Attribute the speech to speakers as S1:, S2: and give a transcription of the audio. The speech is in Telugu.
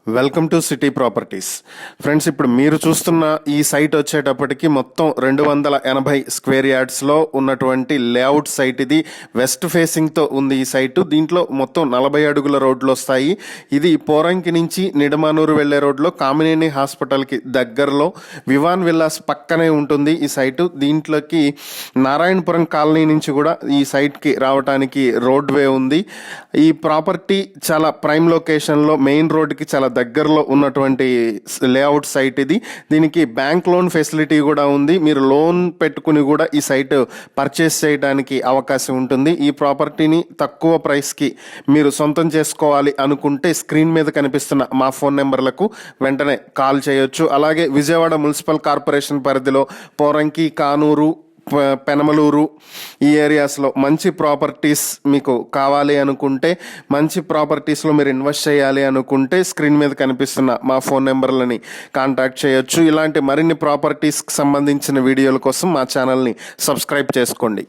S1: Welcome to city properties. Friends, ఇప్పుడు మీరు చూస్తున్న ఈ సైట్ వచ్చేటప్పటికి మొత్తం 280 స్క్వేర్ యార్డ్స్లో ఉన్నటువంటి లేఅవుట్ సైట్. ఇది వెస్ట్ ఫేసింగ్తో ఉంది ఈ సైటు. దీంట్లో మొత్తం 40 అడుగుల రోడ్లు వస్తాయి. ఇది పోరంకి నుంచి నిడమానూరు వెళ్లే రోడ్లో కామినేని హాస్పిటల్కి దగ్గరలో వివాన్ విల్లాస్ పక్కనే ఉంటుంది ఈ సైటు. దీంట్లోకి నారాయణపురం కాలనీ నుంచి కూడా ఈ సైట్కి రావడానికి రోడ్ వే ఉంది. ఈ ప్రాపర్టీ చాలా ప్రైమ్ లొకేషన్లో మెయిన్ రోడ్కి చాలా దగ్గరలో ఉన్నటువంటి లేఅవుట్ సైట్ ఇది. దీనికి బ్యాంక్ లోన్ ఫెసిలిటీ కూడా ఉంది. మీరు లోన్ పెట్టుకుని కూడా ఈ సైట్ పర్చేస్ చేయడానికి అవకాశం ఉంటుంది. ఈ ప్రాపర్టీని తక్కువ ప్రైస్కి మీరు సొంతం చేసుకోవాలి అనుకుంటే స్క్రీన్ మీద కనిపిస్తున్న మా ఫోన్ నెంబర్లకు వెంటనే కాల్ చేయొచ్చు. అలాగే విజయవాడ మున్సిపల్ కార్పొరేషన్ పరిధిలో పోరంకి, కానూరు, పెనమలూరు ఈ ఏరియాస్లో మంచి ప్రాపర్టీస్ మీకు కావాలి అనుకుంటే, మంచి ప్రాపర్టీస్లో మీరు ఇన్వెస్ట్ చేయాలి అనుకుంటే స్క్రీన్ మీద కనిపిస్తున్న మా ఫోన్ నెంబర్లని కాంటాక్ట్ చేయొచ్చు. ఇలాంటి మరిన్ని ప్రాపర్టీస్కి సంబంధించిన వీడియోల కోసం మా ఛానల్ని సబ్స్క్రైబ్ చేసుకోండి.